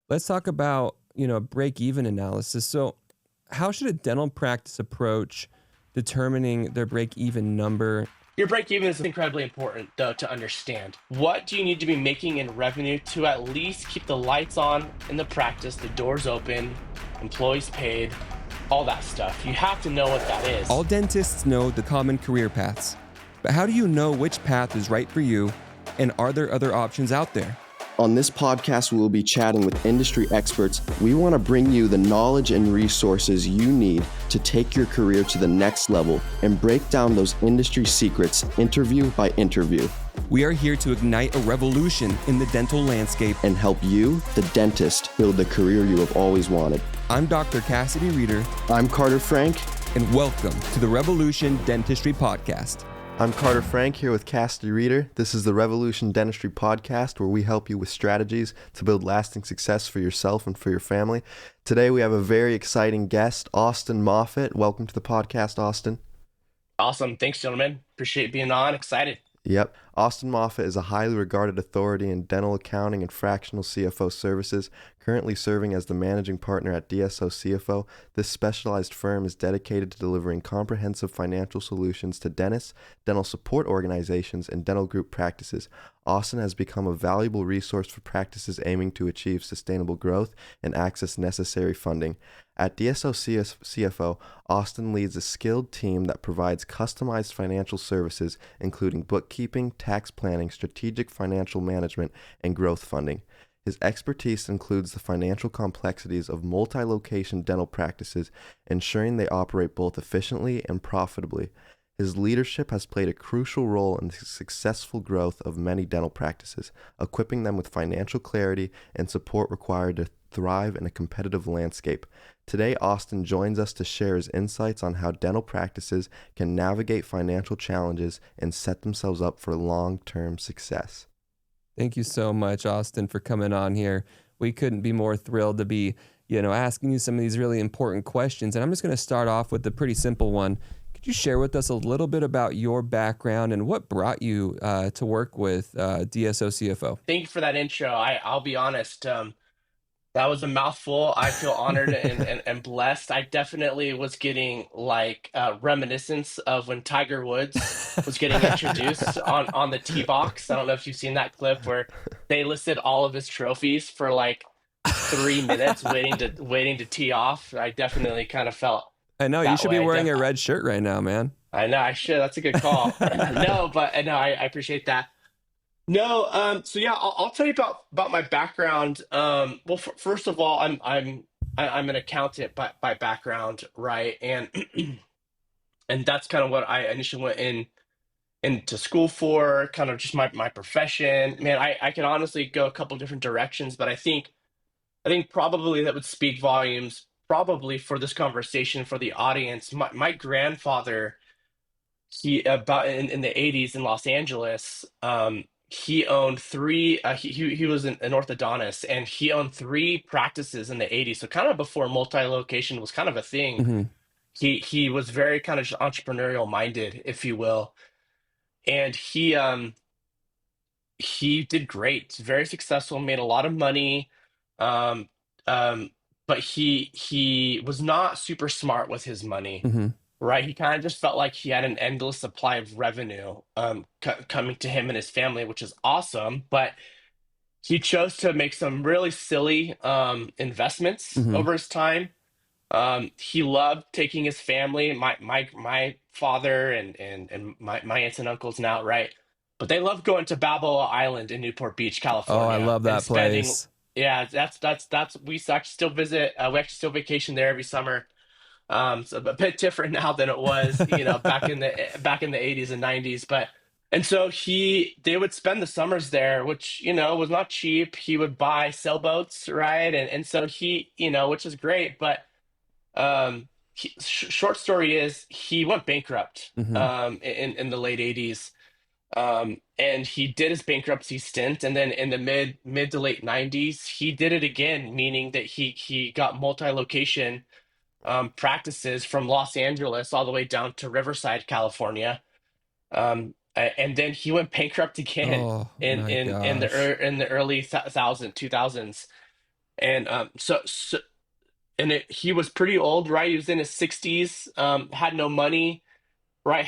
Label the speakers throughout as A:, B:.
A: Let's talk about, break-even analysis. So how should a dental practice approach determining their break-even number?
B: Your break even is incredibly important, though, to understand. What do you need to be making in revenue to at least keep the lights on in the practice, the doors open, employees paid, all that stuff? You have to know what that is.
A: All dentists know the common career paths, but how do you know which path is right for you, and are there other options out there?
C: On this podcast, we will be chatting with industry experts. We want to bring you the knowledge and resources you need to take your career to the next level and break down those industry secrets interview by interview.
A: We are here to ignite a revolution in the dental landscape
C: and help you, the dentist, build the career you have always wanted.
A: I'm Dr. Cassidy Reeder.
C: I'm Carter Frank.
A: And welcome to the Revolution Dentistry Podcast.
D: I'm Carter Frank here with Cassidy Reeder. This is the Revolution Dentistry Podcast, where we help you with strategies to build lasting success for yourself and for your family. Today we have a very exciting guest, Austin Moffat. Welcome to the podcast, Austin.
B: Awesome. Thanks, gentlemen. Appreciate being on. Excited.
D: Yep. Austin Moffat is a highly regarded authority in dental accounting and fractional CFO services, currently serving as the managing partner at DSO CFO. This specialized firm is dedicated to delivering comprehensive financial solutions to dentists, dental support organizations, and dental group practices. Austin has become a valuable resource for practices aiming to achieve sustainable growth and access necessary funding. At DSO CFO, Austin leads a skilled team that provides customized financial services, including bookkeeping, tax planning, strategic financial management, and growth funding. His expertise includes the financial complexities of multi-location dental practices, ensuring they operate both efficiently and profitably. His leadership has played a crucial role in the successful growth of many dental practices, equipping them with financial clarity and support required to thrive in a competitive landscape. Today, Austin joins us to share his insights on how dental practices can navigate financial challenges and set themselves up for long-term success.
A: Thank you so much, Austin, for coming on here. We couldn't be more thrilled to be, asking you some of these really important questions. And I'm just going to start off with a pretty simple one. Could you share with us a little bit about your background and what brought you to work with DSO CFO?
B: Thank you for that intro. I'll be honest. That was a mouthful. I feel honored and blessed. I definitely was getting reminiscence of when Tiger Woods was getting introduced on the tee box. I don't know if you've seen that clip where they listed all of his trophies for like 3 minutes waiting to tee off. I definitely kind of felt
A: I know, you
B: that
A: should be
B: way.
A: wearing a red shirt right now, man.
B: I know I should. That's a good call. No, but no, I appreciate that. No, so yeah, I'll tell you about my background. Well, first of all, I'm an accountant by background, right? And and that's kind of what I initially went into school for, kind of just my profession. Man, I can honestly go a couple different directions, but I think probably that would speak volumes, probably for this conversation for the audience. My grandfather, he about in the 80s in Los Angeles. He owned three. He was an orthodontist, and he owned three practices in the 80s. So kind of before multi-location was kind of a thing.
A: Mm-hmm.
B: He was very kind of entrepreneurial minded, if you will, and he did great, very successful, made a lot of money. Um, but he was not super smart with his money.
A: Mm-hmm.
B: Right. He kind of just felt like he had an endless supply of revenue coming to him and his family, which is awesome. But he chose to make some really silly investments
A: Mm-hmm.
B: over his time. He loved taking his family, my father and my aunts and uncles now, right? But they loved going to Balboa Island in Newport Beach,
A: Oh, I
B: California,
A: love
B: and
A: that
B: spending.
A: place.
B: Yeah, that's we actually still visit. We actually still vacation there every summer. So a bit different now than it was, back in the 80s and 90s. But and so they would spend the summers there, which was not cheap. He would buy sailboats, right? And so which is great. But short story is he went bankrupt
A: Mm-hmm.
B: in the late 80s. And he did his bankruptcy stint, and then in the mid to late 90s, he did it again, meaning that he got multi-location practices from Los Angeles all the way down to Riverside, California. And then he went bankrupt again
A: Oh
B: in
A: my
B: in in the
A: gosh.
B: in the early 2000s. And he was pretty old, right? He was in his 60s, had no money, right?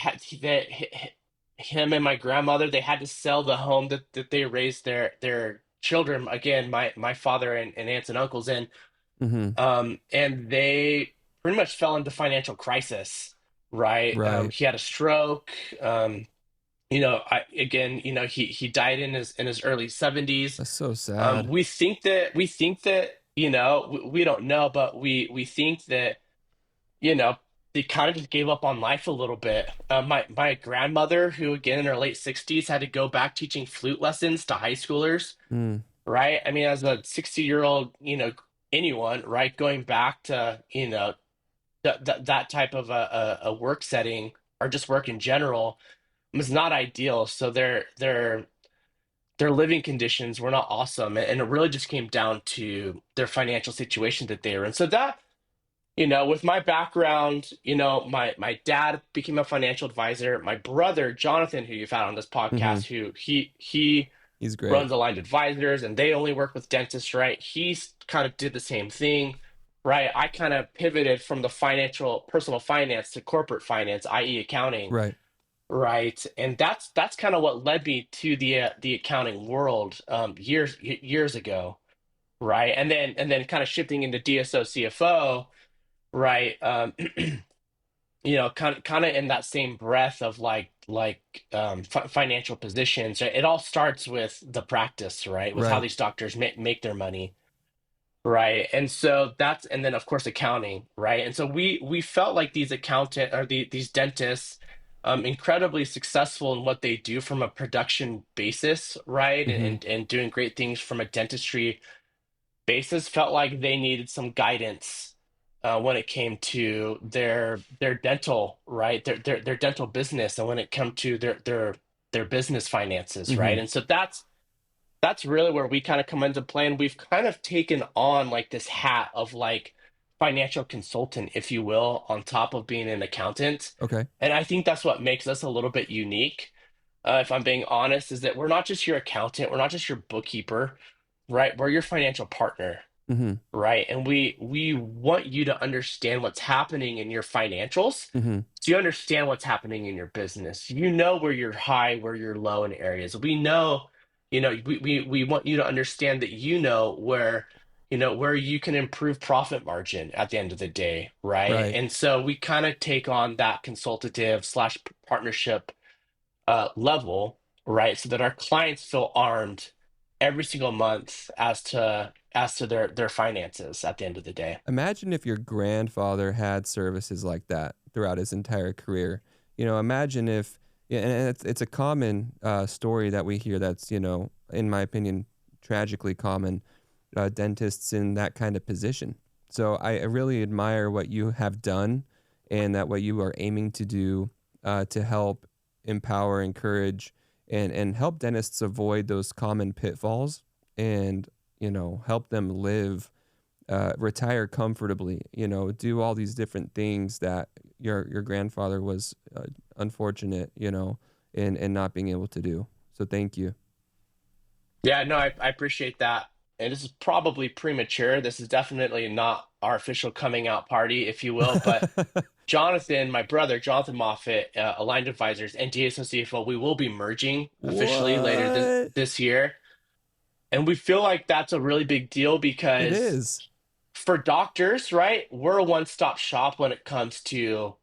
B: Him and my grandmother, they had to sell the home that they raised their children, again, my father and aunts and uncles in.
A: Mm-hmm.
B: And they pretty much fell into financial crisis, right?
A: Right.
B: He had a stroke. He died in his early 70s.
A: That's so sad.
B: We think that we don't know, but we think that you know they kind of just gave up on life a little bit. My grandmother, who again in her late 60s, had to go back teaching flute lessons to high schoolers,
A: Mm.
B: right? I mean, as a 60-year-old, anyone, right, going back to that type of a work setting or just work in general was not ideal. So their living conditions were not awesome, and it really just came down to their financial situation that they were in. So that, with my background, my dad became a financial advisor. My brother Jonathan, who you've had on this
A: Mm-hmm.
B: podcast, who he
A: He's great.
B: runs Aligned Advisors, and they only work with dentists, right? He's kind of did the same thing, right? I kind of pivoted from the financial personal finance to corporate finance, i.e. accounting,
A: Right.
B: right? And that's kind of what led me to the accounting world, years ago, right? And then kind of shifting into DSO CFO, right? Kind of in that same breath of financial positions. Right? It all starts with the practice, right? With how
A: Right.
B: these doctors make their money, right? And so and then of course accounting, right? And so we felt like these accountant or these dentists, incredibly successful in what they do from a production basis, right?
A: Mm-hmm.
B: And doing great things from a dentistry basis, felt like they needed some guidance, when it came to their dental, right? Their dental business, and when it come to their business finances,
A: Mm-hmm.
B: right? And so that's really where we kind of come into play, and we've kind of taken on like this hat of like financial consultant, if you will, on top of being an accountant.
A: Okay.
B: And I think that's what makes us a little bit unique, if I'm being honest, is that we're not just your accountant, we're not just your bookkeeper, right? We're your financial partner,
A: Mm-hmm.
B: right? And we want you to understand what's happening in your financials,
A: Mm-hmm.
B: so you understand what's happening in your business. You know where you're high, where you're low in areas. We know, we want you to understand that where you can improve profit margin at the end of the day, right?
A: Right.
B: And so we kind of take on that consultative slash partnership, level, right? So that our clients feel armed every single month as to their finances at the end of the day.
A: Imagine if your grandfather had services like that throughout his entire career. Imagine if, yeah, and it's a common story that we hear that's, in my opinion, tragically common, dentists in that kind of position. So I really admire what you have done and that what you are aiming to do to help empower, encourage, and help dentists avoid those common pitfalls and, help them live, retire comfortably, do all these different things that your grandfather was unfortunate, in not being able to do. So thank you.
B: Yeah, no, I appreciate that. And this is probably premature. This is definitely not our official coming out party, if you will. But Jonathan, my brother, Jonathan Moffat, Aligned Advisors, and DSO CFO, we will be merging officially later
A: What?
B: this year. And we feel like that's a really big deal
A: It
B: because
A: is.
B: for doctors, right, we're a one-stop shop when it comes to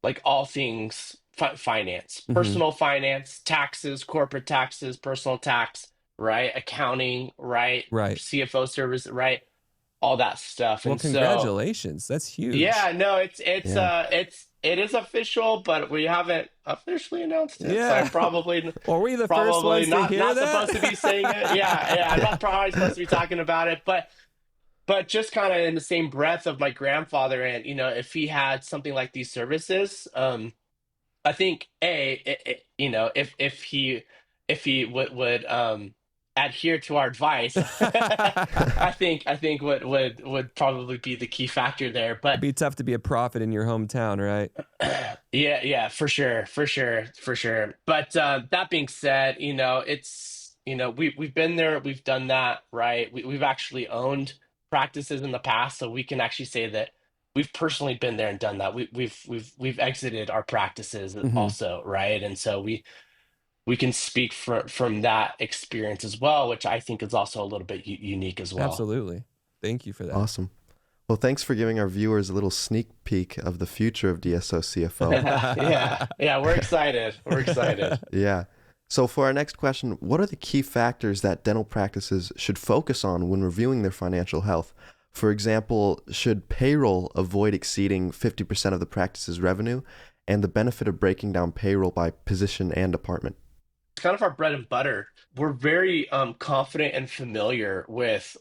B: like all things finance,
A: Mm-hmm.
B: personal finance, taxes, corporate taxes, personal tax, right? Accounting, right?
A: Right.
B: CFO service, right? All that stuff.
A: Well,
B: And so,
A: congratulations. That's huge.
B: yeah, no,
A: Yeah.
B: it is official, but we haven't officially announced it. So
A: Yeah.
B: I'm probably
A: Were we the first
B: probably
A: ones to hear
B: not supposed to be
A: that?
B: saying it. Yeah, I'm not probably supposed to be talking about it, but just kind of in the same breath of my grandfather, and if he had something like these services, I think if he would adhere to our advice, I think would probably be the key factor there.
A: It'd
B: But
A: be tough to be a prophet in your hometown, right?
B: yeah, for sure, for sure, for sure. But that being said, it's we've been there, we've done that, right? We've actually owned practices in the past, so we can actually say that we've personally been there and done that. We've exited our practices
A: Hmm.
B: also, right? And so we can speak from that experience as well, which I think is also a little bit unique as well.
A: Absolutely. Thank you for that.
D: Awesome. Well, thanks for giving our viewers a little sneak peek of the future of DSO CFO.
B: Yeah, we're excited. We're excited.
D: Yeah. So for our next question, what are the key factors that dental practices should focus on when reviewing their financial health? For example, should payroll avoid exceeding 50% of the practice's revenue, and the benefit of breaking down payroll by position and department?
B: It's kind of our bread and butter. We're very confident and familiar with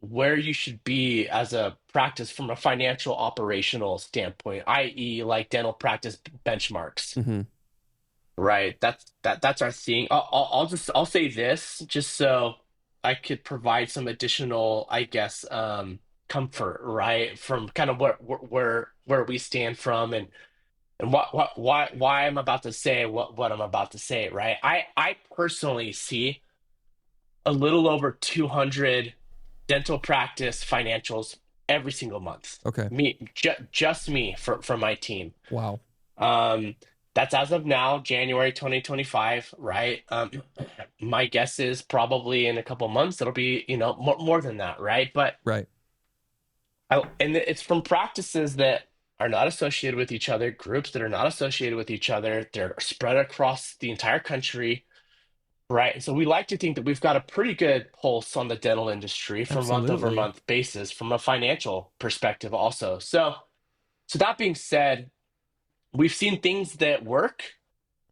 B: where you should be as a practice from a financial operational standpoint, i.e., like dental practice benchmarks.
A: Hmm.
B: Right. That's our thing. I'll say this just so I could provide some additional, I guess, comfort, right, from kind of where we stand from, and why I'm about to say what I'm about to say, right? I personally see a little over 200 dental practice financials every single month.
A: Okay.
B: Just me for my team.
A: Wow.
B: Um, that's as of now, January 2025, right? My guess is probably in a couple months it'll be, more than that, right? But
A: Right.
B: and it's from practices that are not associated with each other, groups that are not associated with each other. They're spread across the entire country, right? And so we like to think that we've got a pretty good pulse on the dental industry from month over
A: Absolutely.
B: month basis, from a financial perspective also. So that being said, we've seen things that work,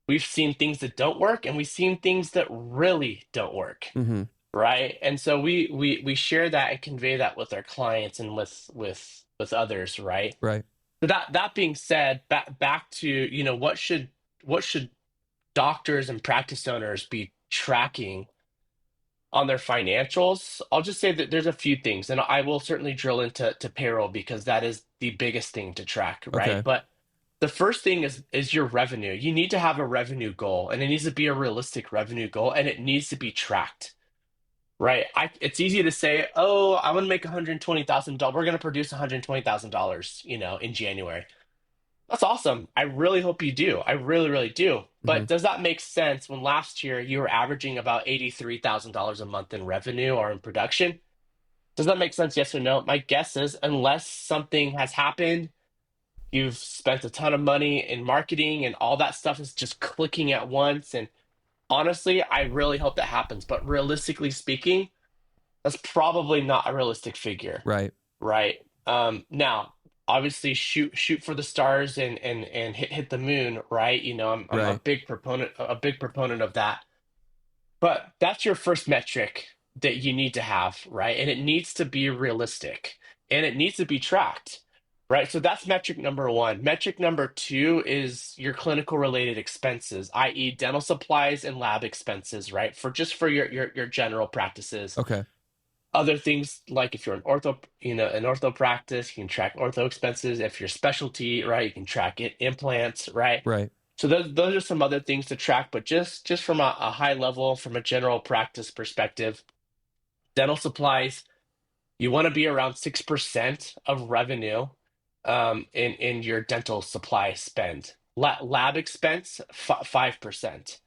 B: we've seen things that don't work, and we've seen things that really don't work,
A: Hmm.
B: right? And so we share that and convey that with our clients and with others, right?
A: Right.
B: So that being said, back to, what should doctors and practice owners be tracking on their financials? I'll just say that there's a few things, and I will certainly drill into payroll because that is the biggest thing to track, right?
A: Okay.
B: But the first thing is your revenue. You need to have a revenue goal, and it needs to be a realistic revenue goal, and it needs to be tracked, right? It's easy to say, oh, I want to make $120,000. We're going to produce $120,000, in January. That's awesome. I really hope you do. I really, really do.
A: Hmm.
B: But does that make sense when last year you were averaging about $83,000 a month in revenue or in production? Does that make sense? Yes or no? My guess is unless something has happened, you've spent a ton of money in marketing and all that stuff is just clicking at once. And honestly, I really hope that happens. But realistically speaking, that's probably not a realistic figure,
A: Right.
B: right? Now, obviously, shoot for the stars and hit the moon, right? I'm a
A: Right.
B: big proponent of that. But that's your first metric that you need to have, right? And it needs to be realistic and it needs to be tracked, right? So that's metric number one. Metric number two is your clinical related expenses, i.e., dental supplies and lab expenses, right? For your general practices.
A: Okay.
B: Other things like if you're an ortho practice, you can track ortho expenses. If you're specialty, right, you can track implants, right?
A: Right.
B: So those are some other things to track, but just from a high level, from a general practice perspective, dental supplies, you want to be around 6% of revenue in your dental supply spend. Lab expense, 5%,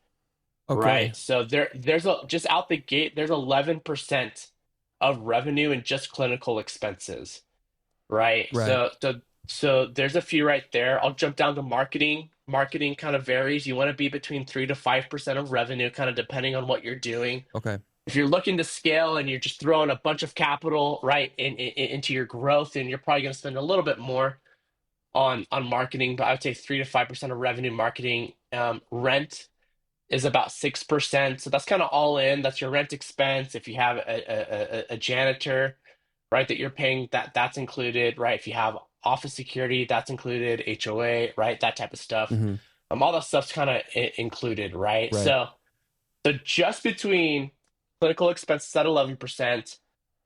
A: Okay.
B: right? So there's just out the gate, there's 11% of revenue in just clinical expenses, right?
A: Right.
B: So there's a few right there. I'll jump down to marketing. Marketing kind of varies. You want to be between 3 to 5% of revenue, kind of depending on what you're doing.
A: Okay.
B: If you're looking to scale and you're just throwing a bunch of capital right into your growth, and you're probably going to spend a little bit more on marketing, but I would say 3 to 5% of revenue marketing. Rent is about 6%, so that's kind of all in. That's your rent expense. If you have a janitor, right, that you're paying, that's included, right? If you have office security, that's included, HOA, right? That type of stuff.
A: Hmm.
B: All that stuff's kind of included, right?
A: Right.
B: So just between clinical expenses at 11%,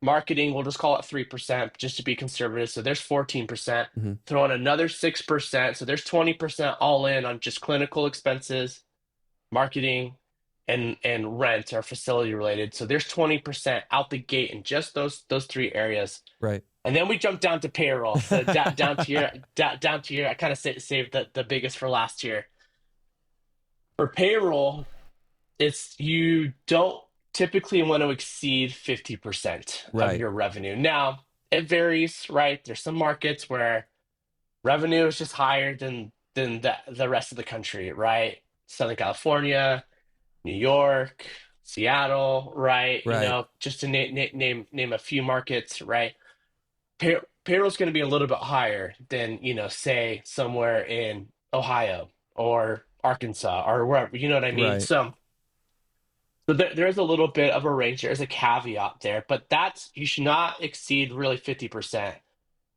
B: marketing, we'll just call it 3%, just to be conservative. So there's 14%.
A: Hmm.
B: Throw in another 6%. So there's 20% all in on just clinical expenses, marketing, and rent are facility related. So there's 20% out the gate in just those three areas.
A: Right.
B: And then we jump down to payroll. So down to your I kind of saved the biggest for last year. For payroll, it's you don't typically want to exceed 50% of
A: Right.
B: your revenue. Now, it varies, right? There's some markets where revenue is just higher than the rest of the country, right? Southern California, New York, Seattle, right?
A: Right.
B: Just to name a few markets, right? Payroll's going to be a little bit higher than, say somewhere in Ohio or Arkansas or wherever, you know what I mean?
A: Right.
B: So there's a little bit of a range. There's a caveat there, but you should not exceed really 50%.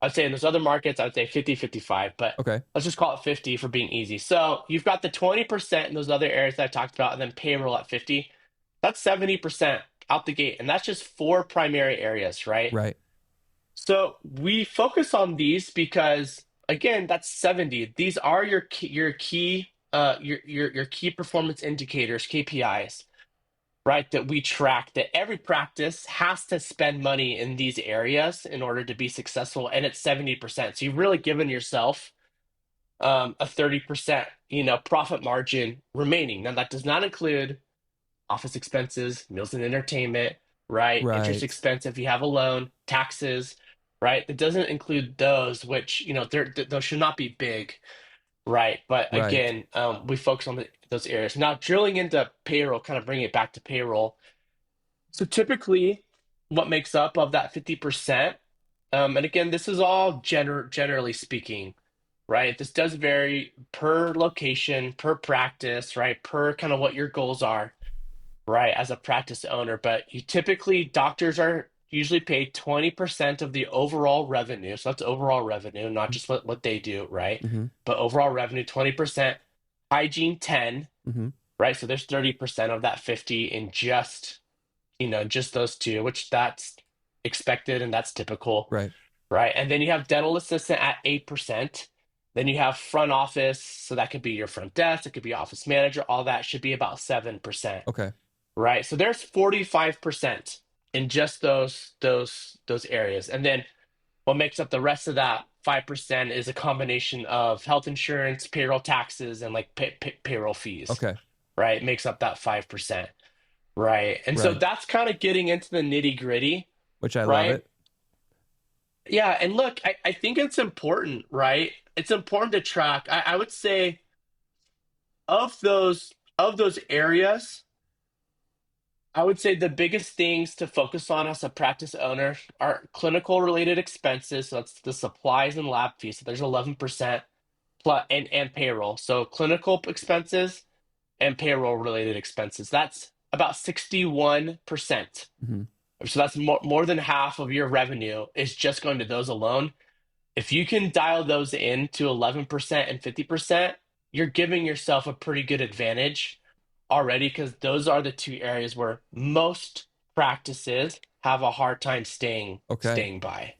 B: I'd say in those other markets, I'd say 50, 55, but
A: Okay.
B: let's just call it 50 for being easy. So you've got the 20% in those other areas that I talked about, and then payroll at 50. That's 70% out the gate. And that's just four primary areas, right?
A: Right.
B: So we focus on these because again, that's 70. These are your key performance indicators, KPIs, right? That we track, that every practice has to spend money in these areas in order to be successful, and it's 70%. So you've really given yourself a 30%, profit margin remaining. Now that does not include office expenses, meals and entertainment, right? Interest
A: Right.
B: expense if you have a loan, taxes, right? It doesn't include those, which those should not be big, right? But
A: Right.
B: again, we focus on those areas. Now, drilling into payroll, kind of bringing it back to payroll. So typically, what makes up of that 50%, and again, this is all generally speaking, right? This does vary per location, per practice, right? Per kind of what your goals are, right? As a practice owner, but doctors are usually paid 20% of the overall revenue. So that's overall revenue, not just what they do, right?
A: Mm-hmm.
B: But overall revenue, 20%, hygiene 10,
A: Mm-hmm.
B: right? So there's 30% of that 50 in just those two, which that's expected and that's typical,
A: Right.
B: right? And then you have dental assistant at 8%. Then you have front office, so that could be your front desk, it could be office manager, all that should be about 7%,
A: Okay.
B: right? So there's 45% in just those areas. And then what makes up the rest of that 5% is a combination of health insurance, payroll taxes, and like payroll fees,
A: Okay.
B: right? Makes up that 5%. Right. And so
A: Right.
B: that's kind of getting into the nitty gritty,
A: Which I love
B: right?
A: it.
B: Yeah. And look, I think it's important, right? It's important to track. I would say of those areas, I would say the biggest things to focus on as a practice owner are clinical related expenses. So that's the supplies and lab fees. So there's 11% plus and payroll. So clinical expenses and payroll related expenses. That's about 61%.
A: Mm-hmm.
B: So that's more than half of your revenue is just going to those alone. If you can dial those in to 11% and 50%, you're giving yourself a pretty good advantage already because those are the two areas where most practices have a hard time staying
A: Okay.
B: staying by.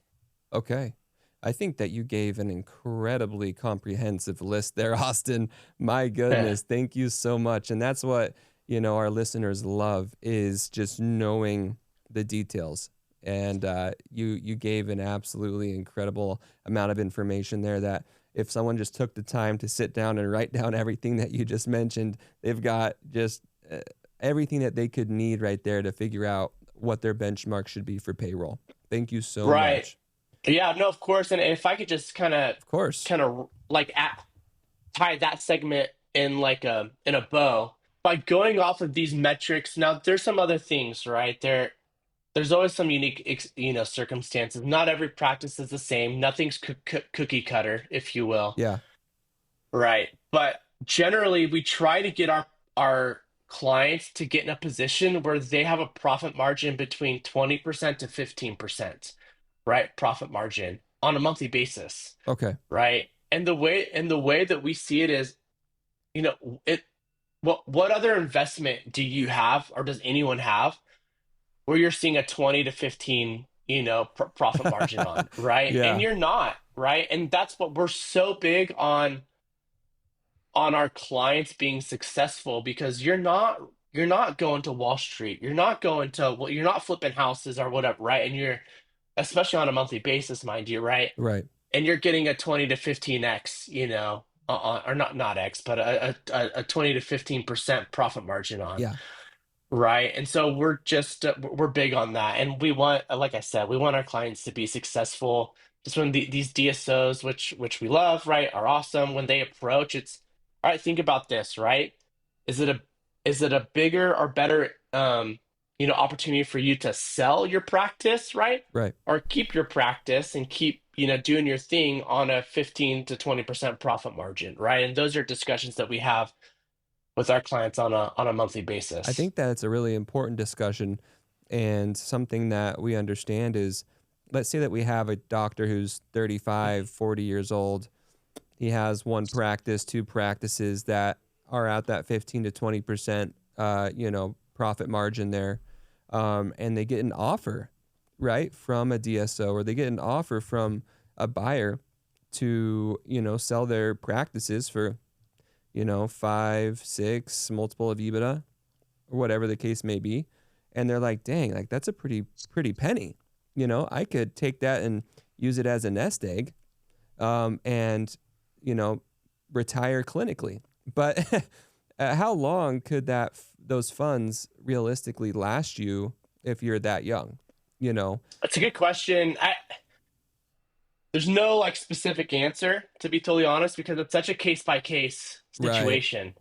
A: Okay. I think that you gave an incredibly comprehensive list there, Austin. My goodness, thank you so much. And that's what, our listeners love is just knowing the details. And you gave an absolutely incredible amount of information there that if someone just took the time to sit down and write down everything that you just mentioned, they've got just everything that they could need right there to figure out what their benchmark should be for payroll. Thank you so
B: Right.
A: much.
B: Yeah, no, of course. And if I could just kind
A: Of course.
B: of like tie that segment in a bow by going off of these metrics. Now, there's some other things, right? There's always some unique, circumstances. Not every practice is the same. Nothing's cookie cutter, if you will.
A: Yeah.
B: Right. But generally, we try to get our clients to get in a position where they have a profit margin between 20% to 15%, right? Profit margin on a monthly basis,
A: Okay.
B: right? And the way that we see it is, what other investment do you have or does anyone have where you're seeing a 20 to 15, profit margin on, right? And
A: Yeah.
B: you're not, right? And that's what we're so big on our clients being successful because you're not you're not going to Wall Street. You're not going to, well, you're not flipping houses or whatever, right? And you're, especially on a monthly basis, mind you, right?
A: Right.
B: And you're getting a 20 to 15x, or not X, but a 20 to 15% profit margin on.
A: Yeah.
B: Right. And so we're big on that. And we want, like I said, we want our clients to be successful. Just when these DSOs, which we love, right, are awesome. When they approach, it's all right, think about this, right? Is it a bigger or better opportunity for you to sell your practice, right?
A: Right.
B: Or keep your practice and keep, doing your thing on a 15 to 20% profit margin, right? And those are discussions that we have with our clients on a monthly basis.
A: I think that's a really important discussion, and something that we understand is, let's say that we have a doctor who's 35, 40 years old. He has one practice, two practices that are at that 15 to 20%, profit margin there. And they get an offer, right, from a DSO, or they get an offer from a buyer to, sell their practices for, 5, 6, multiple of EBITDA, or whatever the case may be. And they're like, dang, like that's a pretty penny. I could take that and use it as a nest egg, and, retire clinically. But how long could those funds realistically last you if you're that young?
B: That's a good question. There's no like specific answer, to be totally honest, because it's such a case by case situation.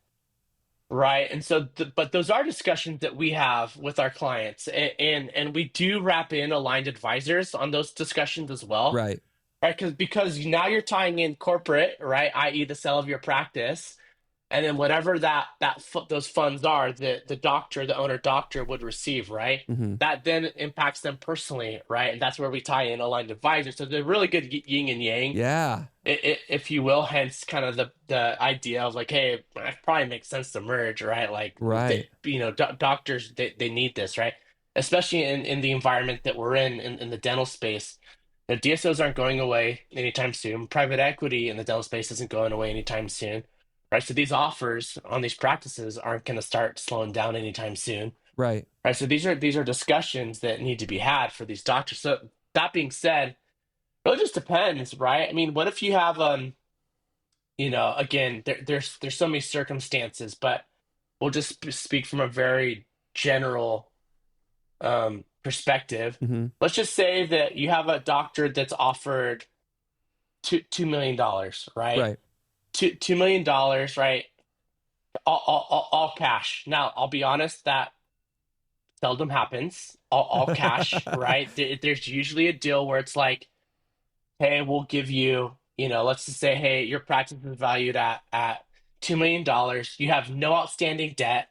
B: Right. And so, but those are discussions that we have with our clients, and we do wrap in aligned advisors on those discussions as well.
A: Right.
B: Right. Because now you're tying in corporate, right? I.e. the sale of your practice. And then whatever those funds are, the owner doctor would receive, right?
A: Mm-hmm.
B: That then impacts them personally, right? And that's where we tie in aligned advisors. So they're really good yin and yang,
A: Yeah.
B: if you will. Hence, kind of the idea of like, hey, it probably makes sense to merge, right? Like,
A: Right.
B: doctors they need this, right? Especially in the environment that we're in the dental space. The DSOs aren't going away anytime soon. Private equity in the dental space isn't going away anytime soon. Right, so these offers on these practices aren't going to start slowing down anytime soon.
A: Right.
B: Right, so these are discussions that need to be had for these doctors. So that being said, it really just depends, right? I mean, what if you have again, there's so many circumstances, but we'll just speak from a very general perspective.
A: Mm-hmm.
B: Let's just say that you have a doctor that's offered $2 million, right?
A: Right.
B: $2 million, right? All cash. Now, I'll be honest, that seldom happens. All cash, right? There's usually a deal where it's like, hey, we'll give you, let's just say, hey, your practice is valued at $2 million. You have no outstanding debt,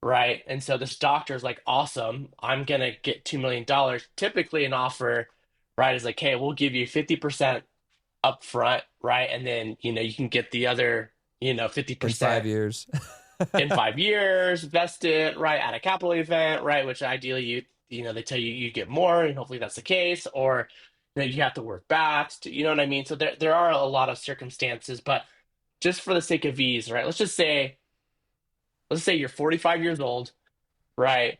B: right? And so this doctor is like, awesome, I'm going to get $2 million. Typically an offer, right, is like, hey, we'll give you 50% up front, right? And then, you can get the other, 50%
A: In 5 years.
B: in 5 years, vested, right, at a capital event, right? Which ideally they tell you you get more, and hopefully that's the case, or you have to work back, you know what I mean? So there are a lot of circumstances, but just for the sake of ease, right? Let's say you're 45 years old, right?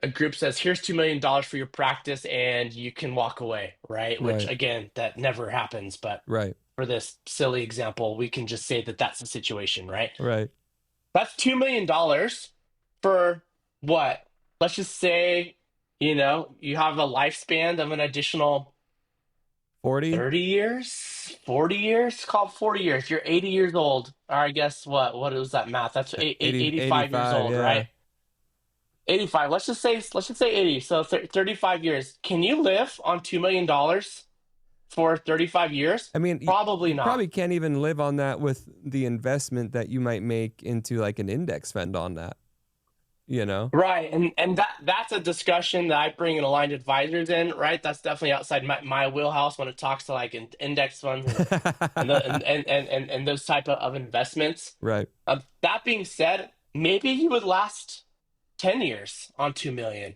B: A group says, here's $2 million for your practice and you can walk away, right? Which
A: Right.
B: again, that never happens, but
A: Right.
B: for this silly example, we can just say that that's the situation, right?
A: Right.
B: That's $2 million for what? Let's just say, you have a lifespan of an additional
A: 40.
B: 30 years, 40 years, call it 40 years. You're 80 years old. Or I guess what was that math? That's 85 years old,
A: yeah.
B: right? 85. Let's just say 80. So 35 years. Can you live on $2 million for 35 years?
A: I mean,
B: Probably
A: you
B: not.
A: probably can't even live on that with the investment that you might make into like an index fund on that,
B: Right. And that's a discussion that I bring in aligned advisors in, right? That's definitely outside my wheelhouse when it talks to like index funds and those type of investments.
A: Right.
B: That being said, maybe you would last 10 years on 2 million.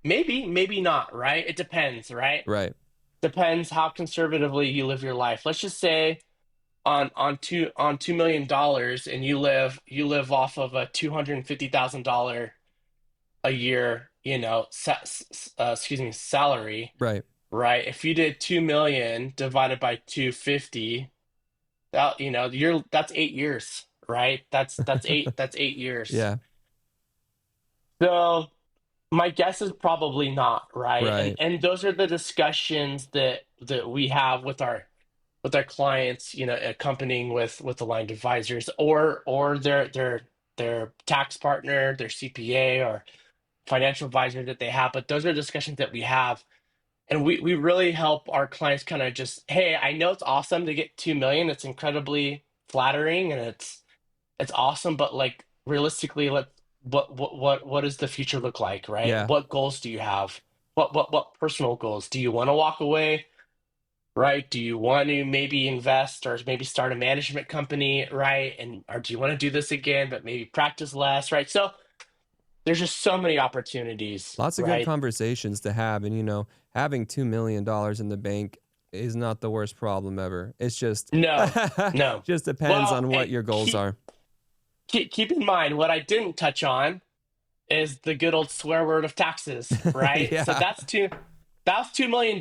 B: Maybe not, right? It depends, right?
A: Right.
B: Depends how conservatively you live your life. Let's just say on $2 million, and you live off of a $250,000 a year, salary,
A: Right.
B: right? If you did 2 million divided by 250, that that's 8 years, right? That's 8 years.
A: Yeah.
B: So my guess is probably not, right? And
A: Right.
B: and those are the discussions that we have with our clients, accompanying with aligned advisors, or their tax partner, their CPA or financial advisor that they have. But those are discussions that we have. And we really help our clients kind of just, hey, I know it's awesome to get 2 million. It's incredibly flattering and it's awesome, but like realistically, what does the future look like, right?
A: Yeah.
B: What goals do you have? What personal goals? Do you want to walk away? Right? Do you want to maybe invest or maybe start a management company, right? Or do you want to do this again, but maybe practice less, right? So there's just so many opportunities,
A: Lots of good
B: right?
A: conversations to have. And, having $2 million in the bank is not the worst problem ever. It's just,
B: No, no.
A: just depends
B: Well,
A: on what
B: and
A: your goals are.
B: keep in mind what I didn't touch on is the good old swear word of taxes, right? So
A: Yeah.
B: that's $2 million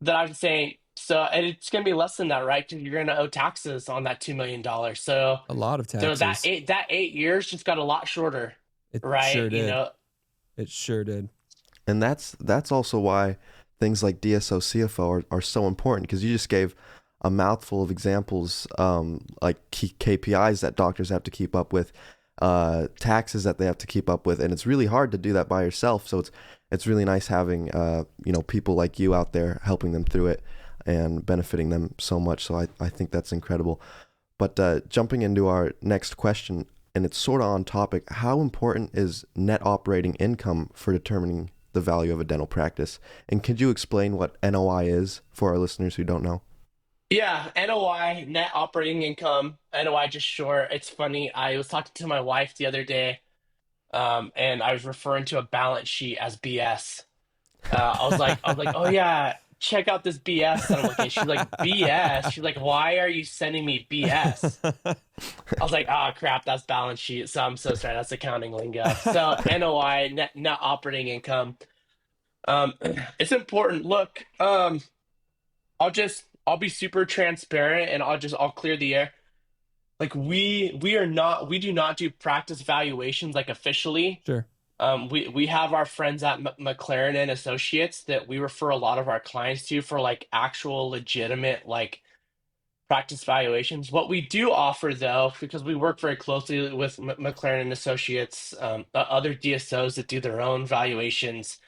B: that I'm saying. So, and it's going to be less than that, right? Because you're going to owe taxes on that $2 million.
A: A lot of
B: So that
A: taxes.
B: eight years just got a lot shorter,
A: It
B: right?
A: sure did. It sure did.
D: And that's also why things like DSO CFO are so important, because you just gave a mouthful of examples, like KPIs that doctors have to keep up with, taxes that they have to keep up with, and it's really hard to do that by yourself. So it's really nice having people like you out there helping them through it and benefiting them so much. So I think that's incredible. But jumping into our next question, and it's sort of on topic, how important is net operating income for determining the value of a dental practice? And could you explain what NOI is for our listeners who don't know?
B: Yeah, NOI, net operating income, NOI just short. It's funny. I was talking to my wife the other day, and I was referring to a balance sheet as BS. I was like, oh yeah, check out this BS that I'm looking at. She's like, BS? She's like, why are you sending me BS? I was like, oh crap, that's balance sheet. So I'm so sorry, that's accounting lingo. So NOI, net operating income. It's important. Look, I'll be super transparent and I'll clear the air. Like we do not do practice valuations like officially.
A: Sure.
B: We have our friends at McLaren and Associates that we refer a lot of our clients to for like actual legitimate like practice valuations. What we do offer though, because we work very closely with McLaren and Associates, other DSOs that do their own valuations,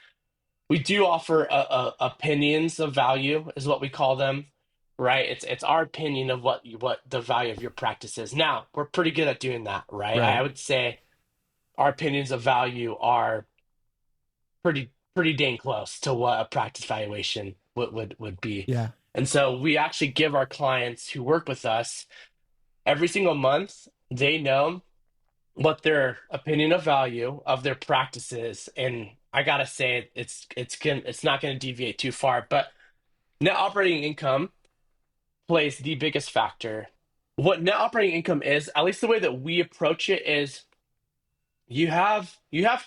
B: we do offer opinions of value is what we call them, right? It's our opinion of what the value of your practice is. Now, we're pretty good at doing that, right?
A: Right.
B: I would say our opinions of value are pretty dang close to what a practice valuation would be.
A: Yeah.
B: And so we actually give our clients who work with us every single month, they know what their opinion of value of their practice is. And I gotta say it's not gonna deviate too far, but net operating income plays the biggest factor. What net operating income is, at least the way that we approach it, is you have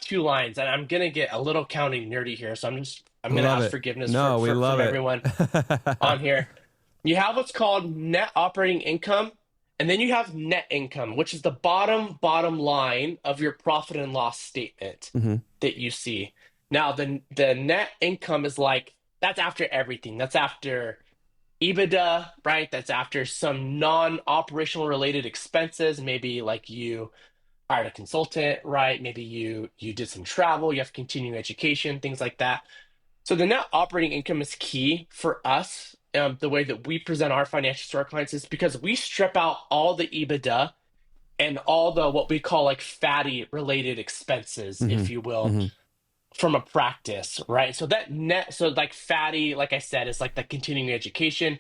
B: two lines, and I'm gonna get a little accounting nerdy here, so I'm gonna
A: Love
B: ask
A: it.
B: forgiveness
A: No, we love
B: from
A: it.
B: everyone on here. You have what's called net operating income, and then you have net income, which is the bottom line of your profit and loss statement
A: Mhm.
B: that you see. Now, the net income is like that's after everything. That's after EBITDA, right? That's after some non-operational related expenses, maybe like you hired a consultant, right? Maybe you did some travel, you have continuing education, things like that. So the net operating income is key for us. The way that we present our financials to our clients is because we strip out all the EBITDA and all the what we call like fatty related expenses, if
A: Mhm.
B: you will,
A: Mhm.
B: from a practice, right? So that net, so like fatty, like I said, is like the continuing education.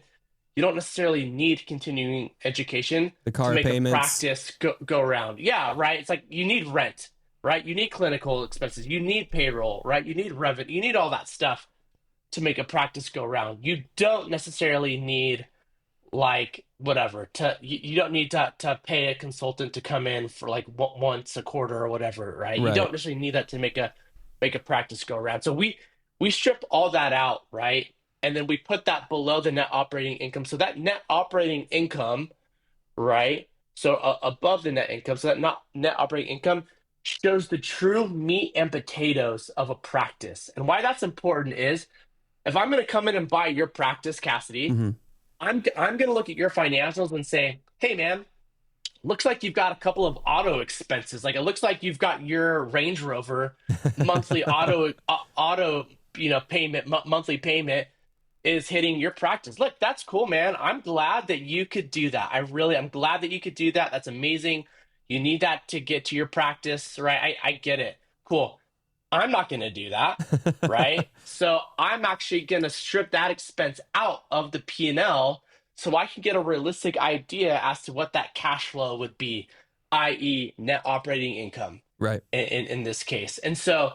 B: You don't necessarily need continuing education
A: The
B: to
A: car
B: make a
A: payments.
B: practice go around. Yeah, right. It's like you need rent, right? You need clinical expenses. You need payroll, right? You need revenue. You need all that stuff to make a practice go around. You don't necessarily need like whatever you don't need to pay a consultant to come in for like once a quarter or whatever, right? You
A: Right.
B: don't necessarily need that to make a practice go around. So we strip all that out, right? And then we put that below the net operating income. So that net operating income, right? So above the net income, so that not net operating income shows the true meat and potatoes of a practice. And why that's important is if I'm going to come in and buy your practice, Cassidy,
A: Mm-hmm.
B: I'm going to look at your financials and say, hey, man, looks like you've got a couple of auto expenses. Like it looks like you've got your Range Rover monthly auto payment, monthly payment is hitting your practice. Look, that's cool, man. I'm glad that you could do that. I'm glad that you could do that. That's amazing. You need that to get to your practice, right? I get it. Cool. I'm not going to do that, right? So I'm actually going to strip that expense out of the P&L so I can get a realistic idea as to what that cash flow would be, i.e. net operating income
A: Right.
B: in this case. And so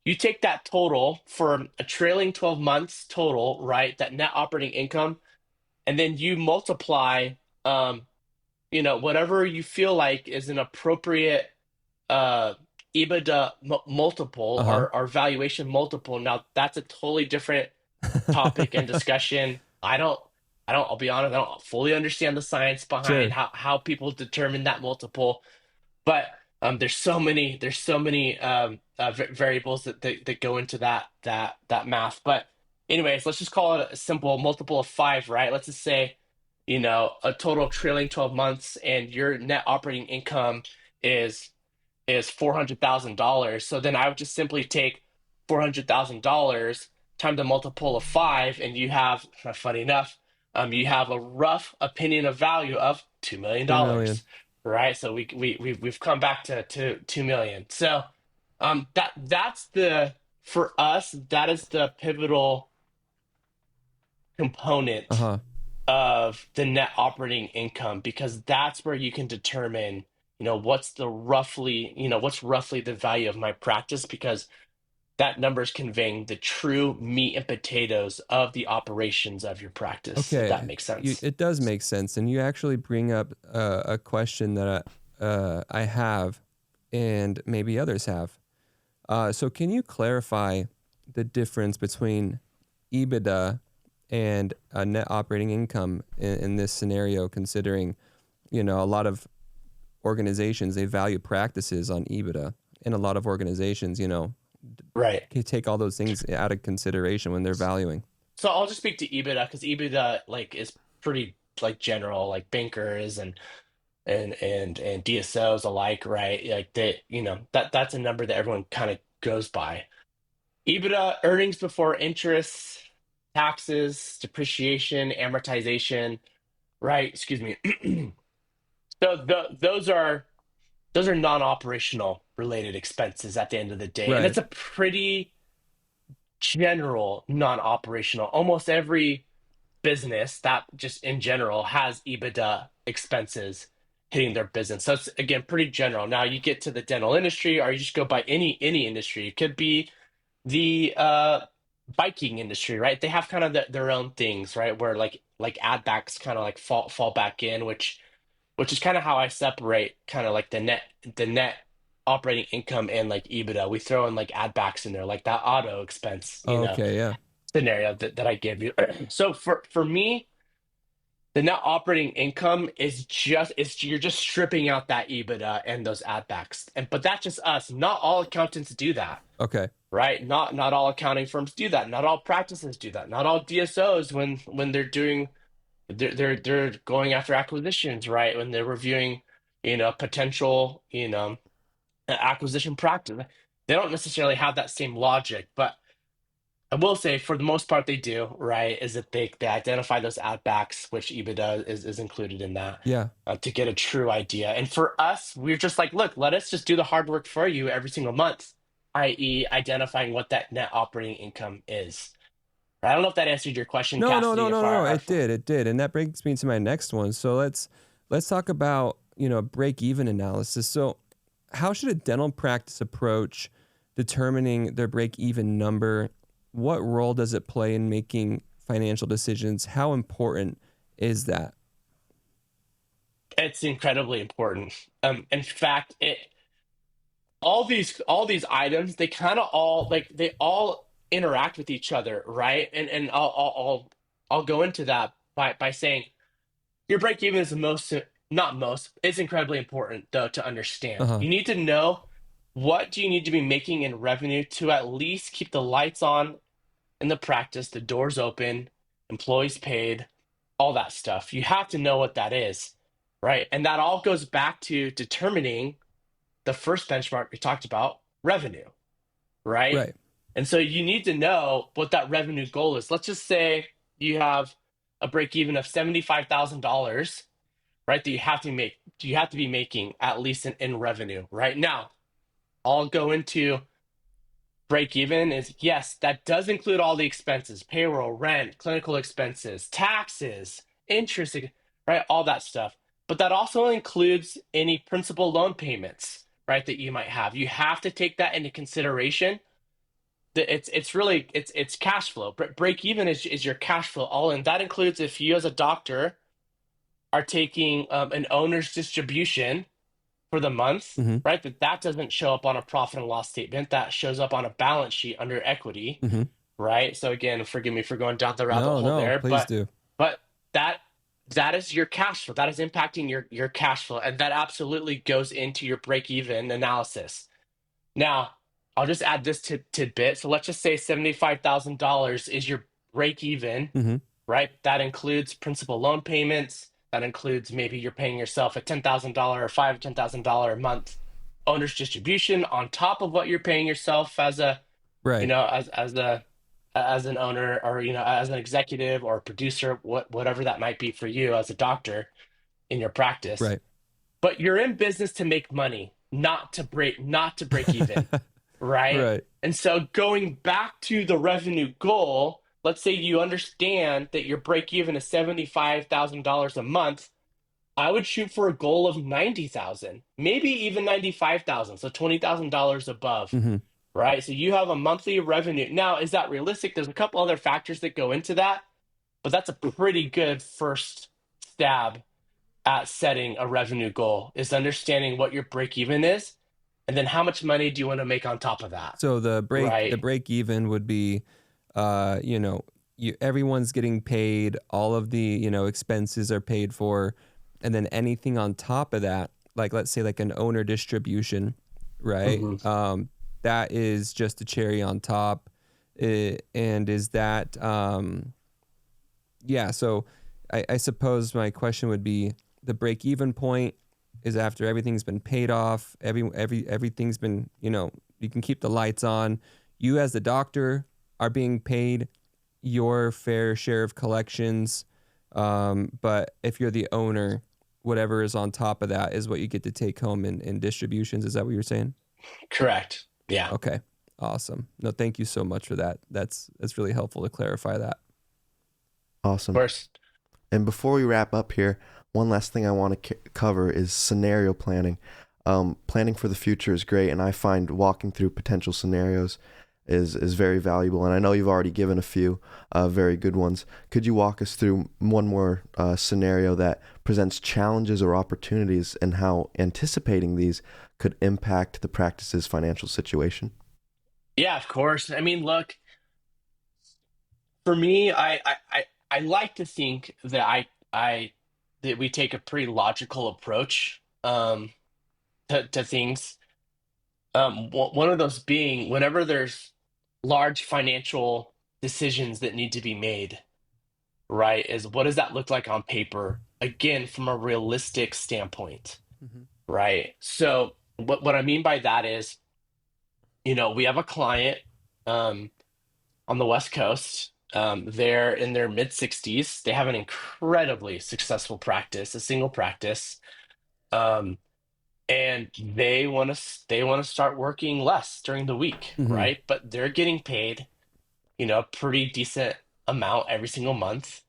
B: you take that total for a trailing 12 months total, right? That net operating income, and then you multiply, whatever you feel like is an appropriate uh, EBITDA multiple
A: Uh-huh.
B: or valuation multiple. Now that's a totally different topic and discussion. I'll be honest, I don't fully understand the science behind
A: Sure.
B: how people determine that multiple, but there's so many variables that go into that math. But anyways, let's just call it a simple multiple of 5, right? Let's just say, a total trailing 12 months and your net operating income is $400,000. So then I would just simply take $400,000 times the multiple of 5, and you have, funny enough, you have a rough opinion of value of $2 million,
A: 2 million.
B: right? So we've come back to 2 million. So that's for us, that is the pivotal component
A: Uh-huh.
B: of the net operating income, because that's where you can determine, what's roughly the value of my practice, because that number is conveying the true meat and potatoes of the operations of your practice, if that
A: Okay.
B: makes sense.
A: It does make sense. And you actually bring up a question that I have and maybe others have. So can you clarify the difference between EBITDA and net operating income in this scenario, considering, a lot of organizations, they value practices on EBITDA, and a lot of organizations,
B: Right.
A: can take all those things out of consideration when they're valuing.
B: So I'll just speak to EBITDA, because EBITDA like is pretty like general, like bankers and DSOs alike, right? Like that's a number that everyone kind of goes by. EBITDA, earnings before interest, taxes, depreciation, amortization, right? Excuse me. So those are non-operational related expenses at the end of the day, and
A: Right.
B: it's a pretty general non-operational. Almost every business that just in general has EBITDA expenses hitting their business. So it's again pretty general. Now you get to the dental industry, or you just go by any industry. It could be the biking industry, right? They have kind of their own things, right? Where like ad backs kind of like fall back in, which is kind of how I separate kind of like the net operating income and like EBITDA. We throw in like ad backs in there, like that auto expense,
A: Oh, okay. Yeah.
B: scenario that I gave you. So for me, the net operating income is you're just stripping out that EBITDA and those ad backs. But that's just us. Not all accountants do that,
A: Okay.
B: right? Not all accounting firms do that. Not all practices do that. Not all DSOs when they're doing they're going after acquisitions, right? When they're reviewing, potential, acquisition practice. They don't necessarily have that same logic, but I will say for the most part they do, right? Is that they identify those ad backs, which EBITDA is included in that,
A: Yeah.
B: to get a true idea. And for us, we're just like, look, let us just do the hard work for you every single month, i.e., identifying what that net operating income is. I don't know if that answered your question,
A: No, no,
B: Cassidy.
A: no,
B: If
A: no, no.
B: our
A: It did. It did. And that brings me to my next one. So let's talk about, break even analysis. So how should a dental practice approach determining their break even number? What role does it play in making financial decisions? How important is that?
B: It's incredibly important. In fact, all these items, they kind of all like they all interact with each other, right? And I'll go into that by saying your break even is the most, not most, it's incredibly important though to understand.
A: Uh-huh.
B: You need to know what do you need to be making in revenue to at least keep the lights on in the practice, the doors open, employees paid, all that stuff. You have to know what that is, right? And that all goes back to determining the first benchmark we talked about, revenue, right?
A: Right.
B: And so you need to know what that revenue goal is. Let's just say you have a break even of $75,000, right? That you have to be making at least in revenue, right? Now, I'll go into break even is yes, that does include all the expenses, payroll, rent, clinical expenses, taxes, interest, right? All that stuff. But that also includes any principal loan payments, right? That you might have. You have to take that into consideration. It's really it's cash flow. Break even is your cash flow all in. That includes if you as a doctor are taking an owner's distribution for the month,
A: Mm-hmm.
B: right? That doesn't show up on a profit and loss statement. That shows up on a balance sheet under equity,
A: Mm-hmm.
B: right? So again, forgive me for going down the rabbit
A: No,
B: hole
A: no,
B: there,
A: please do.
B: but that that is your cash flow. That is impacting your cash flow, and that absolutely goes into your break even analysis. Now, I'll just add this tidbit. So let's just say $75,000 is your break even,
A: Mm-hmm.
B: right? That includes principal loan payments. That includes maybe you're paying yourself a $10,000 or $10,000 a month owner's distribution on top of what you're paying yourself as a, you
A: Right.
B: know, as an owner or as an executive or a producer, whatever that might be for you as a doctor in your practice.
A: Right.
B: But you're in business to make money, not to break even, right?
A: Right.
B: And so going back to the revenue goal, let's say you understand that your break even is $75,000 a month. I would shoot for a goal of 90,000, maybe even 95,000, so $20,000 above,
A: Mm-hmm.
B: right? So you have a monthly revenue. Now, is that realistic? There's a couple other factors that go into that, but that's a pretty good first stab at setting a revenue goal, is understanding what your break even is and then how much money do you want to make on top of that,
A: So the
B: right?
A: break even would be, you know, everyone's getting paid, all of the, expenses are paid for, and then anything on top of that, like let's say like an owner distribution, right?
B: hmm
A: That is just a cherry on top. And is that, yeah, so I suppose my question would be the break even point is after everything's been paid off, everything's been, you can keep the lights on. You as the doctor are being paid your fair share of collections. But if you're the owner, whatever is on top of that is what you get to take home in distributions. Is that what you're saying?
B: Correct. Yeah.
A: Okay. Awesome. No, thank you so much for that. That's really helpful to clarify that.
B: Of
D: Awesome.
B: course.
D: And before we wrap up here, one last thing I want to cover is scenario planning. Planning for the future is great, and I find walking through potential scenarios is very valuable. And I know you've already given a few very good ones. Could you walk us through one more scenario that presents challenges or opportunities and how anticipating these could impact the practice's financial situation?
B: Yeah, of course. I mean, look, for me, I like to think that I that we take a pretty logical approach to things. One of those being whenever there's large financial decisions that need to be made, right? Is what does that look like on paper? Again, from a realistic standpoint,
A: Mm-hmm.
B: right? So what I mean by that is, we have a client um, on the West Coast. They're in their mid 60s. They have an incredibly successful practice, a single practice, um, and they want to start working less during the week,
A: Mm-hmm.
B: right? But they're getting paid, a pretty decent amount every single month,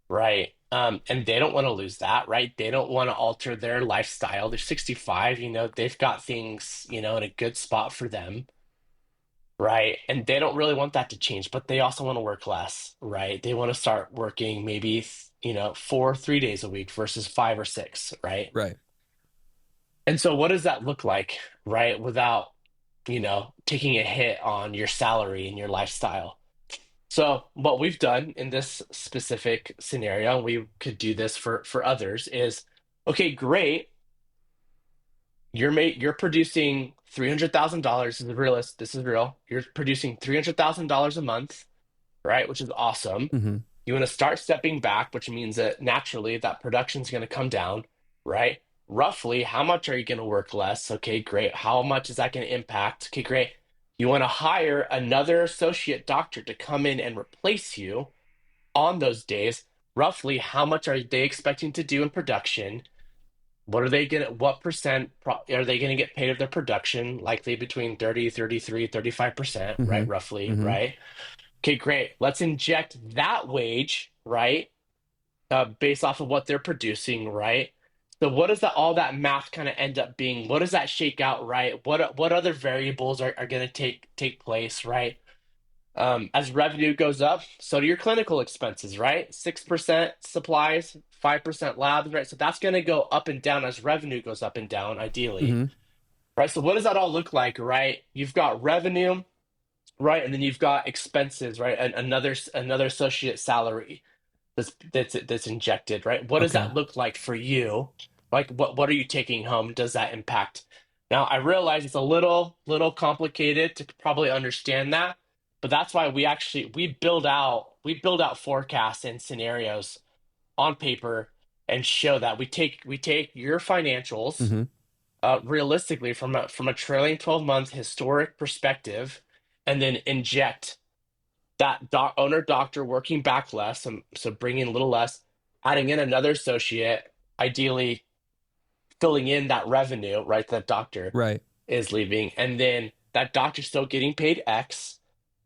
B: right? And they don't want to lose that, right? They don't want to alter their lifestyle. They're 65, they've got things, in a good spot for them. right? And they don't really want that to change, but they also want to work less, right? They want to start working maybe, 3 days a week versus 5 or 6, right?
A: Right.
B: And so what does that look like, right? Without, taking a hit on your salary and your lifestyle. So what we've done in this specific scenario, we could do this for others, is okay, great. You're producing $300,000. This is realist. This is real. You're producing $300,000 a month, right? Which is awesome.
A: Mm-hmm.
B: You want to start stepping back, which means that naturally that production is going to come down, right? Roughly, how much are you going to work less? Okay, great. How much is that going to impact? Okay, great. You want to hire another associate doctor to come in and replace you on those days. Roughly, how much are they expecting to do in production? What percent are they going to get paid of their production? Likely between 30, 33, 35%,
A: Mm-hmm.
B: right? Roughly,
A: Mm-hmm.
B: right? Okay, great. Let's inject that wage, right? Based off of what they're producing, right? So what does all that math kind of end up being? What does that shake out, right? What other variables are going to take place, right? As revenue goes up, so do your clinical expenses, right? 6% supplies, 5% labs, right? So that's going to go up and down as revenue goes up and down, ideally,
A: Mm-hmm.
B: right? So what does that all look like, right? You've got revenue, right, and then you've got expenses, right? And another associate salary that's injected, right? What does
A: Okay.
B: that look like for you? Like what are you taking home? Does that impact? Now I realize it's a little complicated to probably understand that, but that's why we build out forecasts and scenarios on paper and show that we take your financials
A: Mm-hmm.
B: realistically from a trailing 12-month historic perspective, and then inject that owner doctor working back less, so bringing a little less, adding in another associate, ideally filling in that revenue, right? That doctor
A: Right.
B: is leaving, and then that doctor still getting paid X,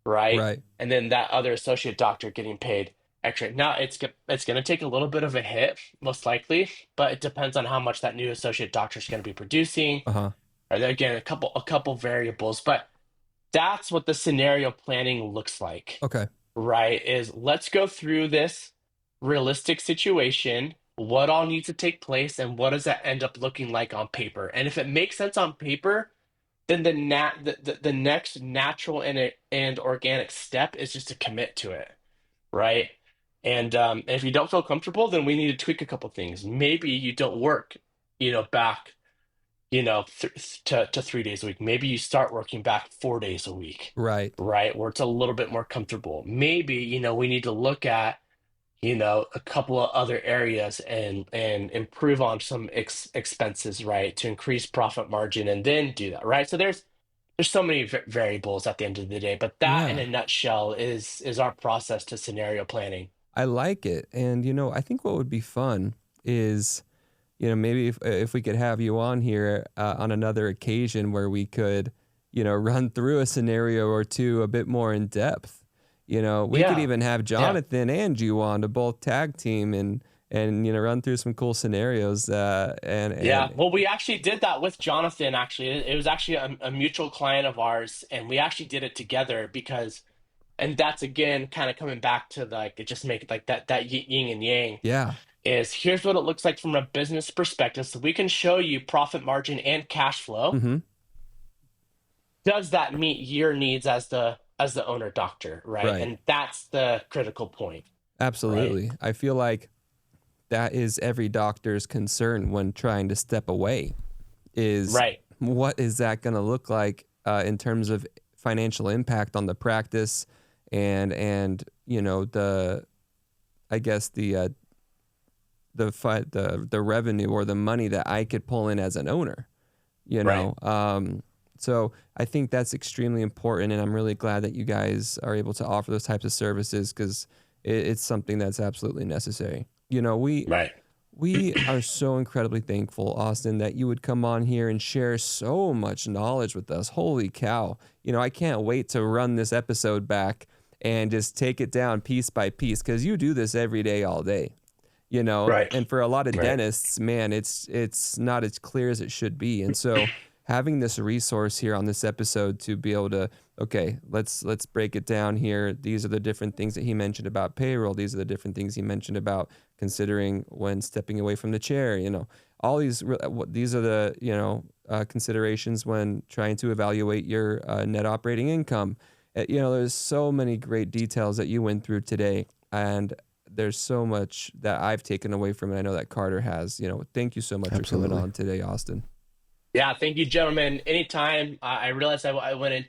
B: right?
A: Right.
B: And then that other associate doctor getting paid extra. Now it's going to take a little bit of a hit, most likely, but it depends on how much that new associate doctor is going to be producing.
A: Uh-huh.
B: Or again, a couple variables, but that's what the scenario planning looks like,
A: Okay.
B: right? Is let's go through this realistic situation. What all needs to take place, and what does that end up looking like on paper? And if it makes sense on paper, then the next natural and organic step is just to commit to it, right? And if you don't feel comfortable, then we need to tweak a couple things. Maybe you don't work, back to 3 days a week. Maybe you start working back 4 days a week,
A: Right.
B: right? Where it's a little bit more comfortable. Maybe, we need to look at, a couple of other areas and improve on some expenses, right? To increase profit margin and then do that, right? So there's so many variables at the end of the day, but that in
A: Yeah.
B: a nutshell is our process to scenario planning.
A: I like it. And I think what would be fun is, maybe if we could have you on here on another occasion where we could, run through a scenario or two a bit more in depth. We could
B: Yeah.
A: even have
B: Yeah.
A: Jonathan and you on to both tag team and run through some cool scenarios.
B: Yeah,
A: And
B: well, we actually did that with Jonathan. Actually, it was actually a mutual client of ours, and we actually did it together because, and that's again kind of coming back to like it just make like that yin and yang.
A: yeah.
B: Is here's what it looks like from a business perspective, so we can show you profit margin and cash flow.
A: Mm-hmm.
B: Does that meet your needs as the owner doctor, right?
A: Right.
B: And that's the critical point, right?
A: Absolutely. I feel like that is every doctor's concern when trying to step away is
B: Right.
A: what is that going to look like in terms of financial impact on the practice and the I guess the revenue or the money that I could pull in as an owner,
B: Right.
A: So I think that's extremely important, and I'm really glad that you guys are able to offer those types of services because it's something that's absolutely necessary.
B: Right.
A: We are so incredibly thankful, Austin, that you would come on here and share so much knowledge with us. Holy cow. I can't wait to run this episode back and just take it down piece by piece because you do this every day, all day.
B: Right.
A: And for a lot of
B: Right.
A: dentists, man, it's not as clear as it should be. And so, having this resource here on this episode to be able to, okay, let's break it down here. These are the different things that he mentioned about payroll. These are the different things he mentioned about considering when stepping away from the chair. All these are the considerations when trying to evaluate your net operating income. There's so many great details that you went through today, and there's so much that I've taken away from it. I know that Carter has. Thank you so much for coming on today, Austin.
B: Yeah, thank you, gentlemen. Anytime. I realized I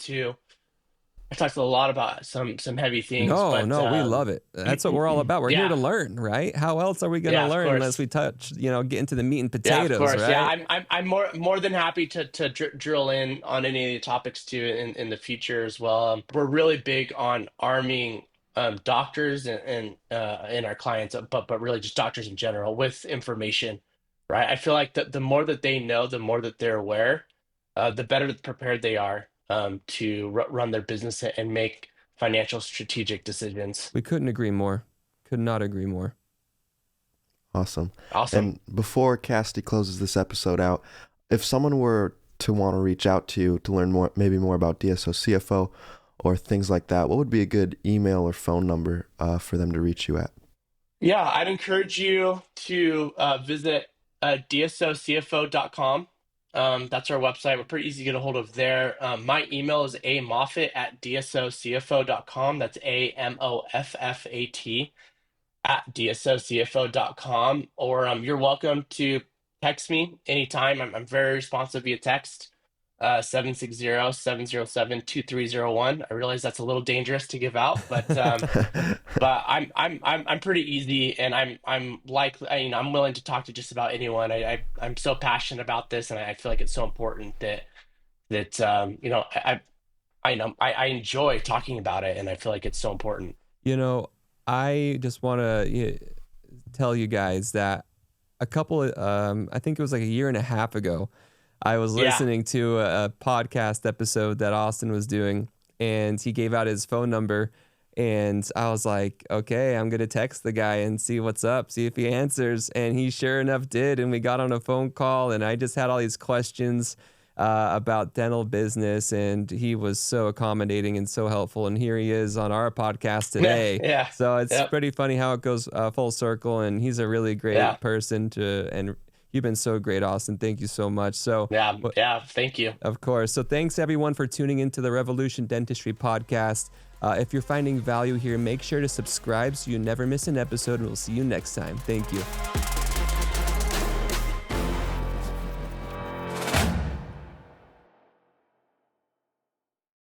B: talked a lot about some heavy things.
A: No, we love it. That's what we're all about. We're here to learn, right? How else are we going to learn unless we touch, get into the meat and potatoes,
B: of course.
A: right?
B: Yeah, I'm more than happy to drill in on any of the topics too in the future as well. We're really big on arming doctors and our clients, but really just doctors in general with information, right? I feel like the more that they know, the more that they're aware, the better prepared they are to run their business and make financial strategic decisions.
A: We couldn't agree more. Could not agree more.
D: Awesome.
B: Awesome.
D: And before Cassidy closes this episode out, if someone were to want to reach out to you to learn more about DSO CFO or things like that, what would be a good email or phone number for them to reach you at?
B: Yeah, I'd encourage you to visit dsocfo.com. That's our website. We're pretty easy to get a hold of there. My email is amoffat@dsocfo.com. That's AMOFFAT @dsocfo.com. Or you're welcome to text me anytime. I'm very responsive via text. 760-707-2301. I realize that's a little dangerous to give out, but I'm pretty easy, and I'm willing to talk to just about anyone. I'm so passionate about this, and I feel like it's so important that I enjoy talking about it, and I feel like it's so important.
A: I just want to tell you guys that I think it was like a year and a half ago, I was listening to a podcast episode that Austin was doing, and he gave out his phone number, and I was like, okay, I'm going to text the guy and see what's up, see if he answers. And he sure enough did. And we got on a phone call, and I just had all these questions about dental business, and he was so accommodating and so helpful. And here he is on our podcast today.
B: Yeah.
A: So it's pretty funny how it goes full circle, and he's a really great person and you've been so great, Austin. Thank you so much. So
B: thank you.
A: Of course. So thanks everyone for tuning into the Revolution Dentistry podcast. If you're finding value here, make sure to subscribe so you never miss an episode, and we'll see you next time. Thank you.